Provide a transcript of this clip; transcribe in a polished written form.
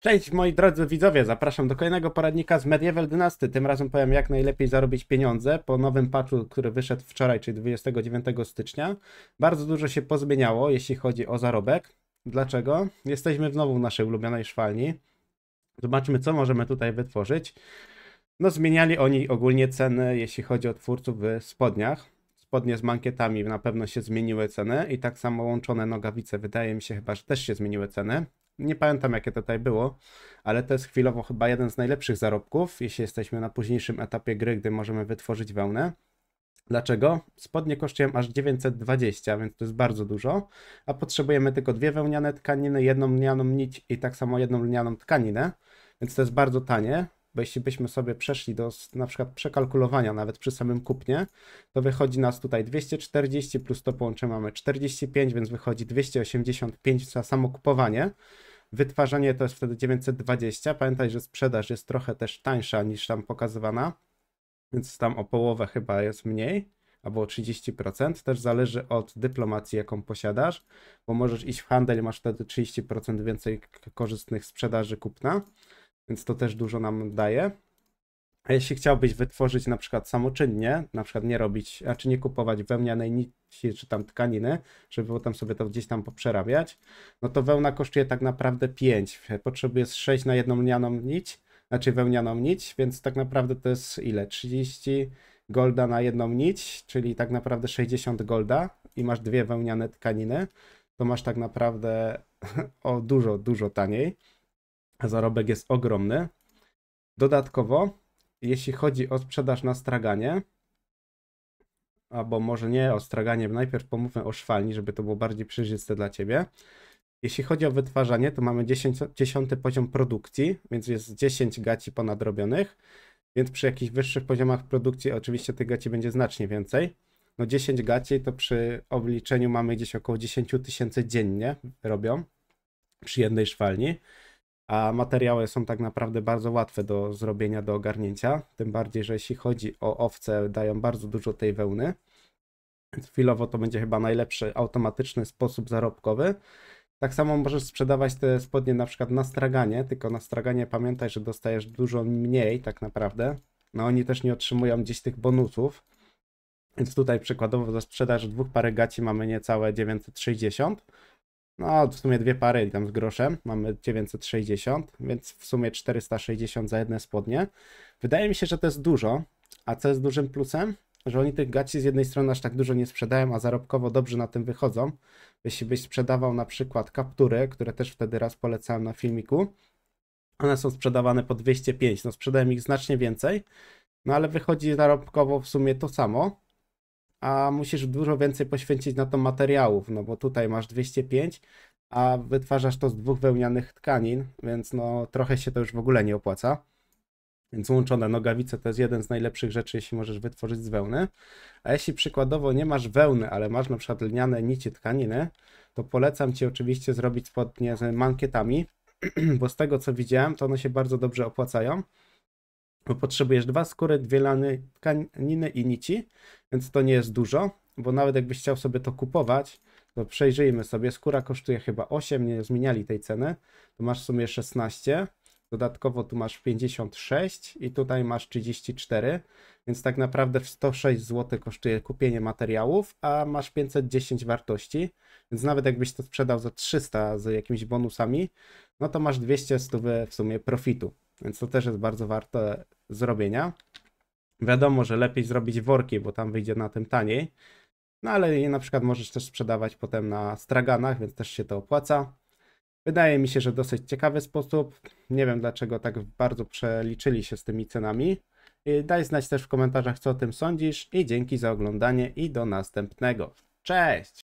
Cześć moi drodzy widzowie, zapraszam do kolejnego poradnika z Medieval Dynasty. Tym razem powiem jak najlepiej zarobić pieniądze po nowym patchu, który wyszedł wczoraj, czyli 29 stycznia. Bardzo dużo się pozmieniało, jeśli chodzi o zarobek. Dlaczego? Jesteśmy znowu w naszej ulubionej szwalni. Zobaczmy, co możemy tutaj wytworzyć. No, zmieniali oni ogólnie ceny, jeśli chodzi o twórców w spodniach. Spodnie z mankietami na pewno się zmieniły ceny i tak samo łączone nogawice, wydaje mi się chyba, że też się zmieniły ceny. Nie pamiętam jakie tutaj było, ale to jest chwilowo chyba jeden z najlepszych zarobków, jeśli jesteśmy na późniejszym etapie gry, gdy możemy wytworzyć wełnę. Dlaczego? Spodnie kosztują aż 920, więc to jest bardzo dużo, a potrzebujemy tylko dwie wełniane tkaniny, jedną lnianą nić i tak samo jedną lnianą tkaninę, więc to jest bardzo tanie, bo jeśli byśmy sobie przeszli do na przykład przekalkulowania nawet przy samym kupnie, to wychodzi nas tutaj 240 plus to połączenie mamy 45, więc wychodzi 285 za samo kupowanie. Wytwarzanie to jest wtedy 920. Pamiętaj, że sprzedaż jest trochę też tańsza niż tam pokazywana, więc tam o połowę chyba jest mniej, albo o 30%. Też zależy od dyplomacji, jaką posiadasz, bo możesz iść w handel i masz wtedy 30% więcej korzystnych sprzedaży kupna, więc to też dużo nam daje. A jeśli chciałbyś wytworzyć na przykład samoczynnie, na przykład nie robić, a czy nie kupować wełnianej nici czy tam tkaniny, żeby potem sobie to gdzieś tam poprzerabiać, no to wełna kosztuje tak naprawdę 5. Potrzebujesz 6 na jedną lnianą nić, znaczy wełnianą nić, więc tak naprawdę to jest ile? 30 golda na jedną nić, czyli tak naprawdę 60 golda i masz dwie wełniane tkaniny, to masz tak naprawdę o dużo, dużo taniej, a zarobek jest ogromny. Dodatkowo, jeśli chodzi o sprzedaż na straganie, albo może nie o straganie, najpierw pomówmy o szwalni, żeby to było bardziej przejrzyste dla Ciebie. Jeśli chodzi o wytwarzanie, to mamy 10 poziom produkcji, więc jest 10 gaci ponadrobionych, więc przy jakichś wyższych poziomach produkcji oczywiście tych gaci będzie znacznie więcej. No 10 gaci to przy obliczeniu mamy gdzieś około 10 000 dziennie robią przy jednej szwalni. A materiały są tak naprawdę bardzo łatwe do zrobienia, do ogarnięcia. Tym bardziej, że jeśli chodzi o owce, dają bardzo dużo tej wełny. Więc chwilowo to będzie chyba najlepszy automatyczny sposób zarobkowy. Tak samo możesz sprzedawać te spodnie na przykład na straganie, tylko na straganie pamiętaj, że dostajesz dużo mniej tak naprawdę. No oni też nie otrzymują gdzieś tych bonusów. Więc tutaj przykładowo za sprzedaż dwóch pary gaci mamy niecałe 960. No, w sumie dwie pary i tam z groszem mamy 960, więc w sumie 460 za jedne spodnie. Wydaje mi się, że to jest dużo, a co jest dużym plusem? Że oni tych gaci z jednej strony aż tak dużo nie sprzedają, a zarobkowo dobrze na tym wychodzą. Jeśli byś sprzedawał na przykład kaptury, które też wtedy raz polecałem na filmiku, one są sprzedawane po 205, no sprzedałem ich znacznie więcej, no ale wychodzi zarobkowo w sumie to samo, a musisz dużo więcej poświęcić na to materiałów, no bo tutaj masz 205, a wytwarzasz to z dwóch wełnianych tkanin, więc no trochę się to już w ogóle nie opłaca. Więc łączone nogawice to jest jeden z najlepszych rzeczy, jeśli możesz wytworzyć z wełny. A jeśli przykładowo nie masz wełny, ale masz na przykład lniane nici tkaniny, to polecam Ci oczywiście zrobić spodnie z mankietami, bo z tego co widziałem, to one się bardzo dobrze opłacają. Bo potrzebujesz dwa skóry, dwie lany tkaniny i nici, więc to nie jest dużo, bo nawet jakbyś chciał sobie to kupować, to przejrzyjmy sobie, skóra kosztuje chyba 8, nie zmieniali tej ceny, to masz w sumie 16, dodatkowo tu masz 56 i tutaj masz 34, więc tak naprawdę w 106 zł kosztuje kupienie materiałów, a masz 510 wartości, więc nawet jakbyś to sprzedał za 300 z jakimiś bonusami, no to masz 200 stówy w sumie profitu. Więc to też jest bardzo warte zrobienia. Wiadomo, że lepiej zrobić worki, bo tam wyjdzie na tym taniej. No ale je na przykład możesz też sprzedawać potem na straganach, więc też się to opłaca. Wydaje mi się, że dosyć ciekawy sposób. Nie wiem dlaczego tak bardzo przeliczyli się z tymi cenami. Daj znać też w komentarzach, co o tym sądzisz. I dzięki za oglądanie i do następnego. Cześć!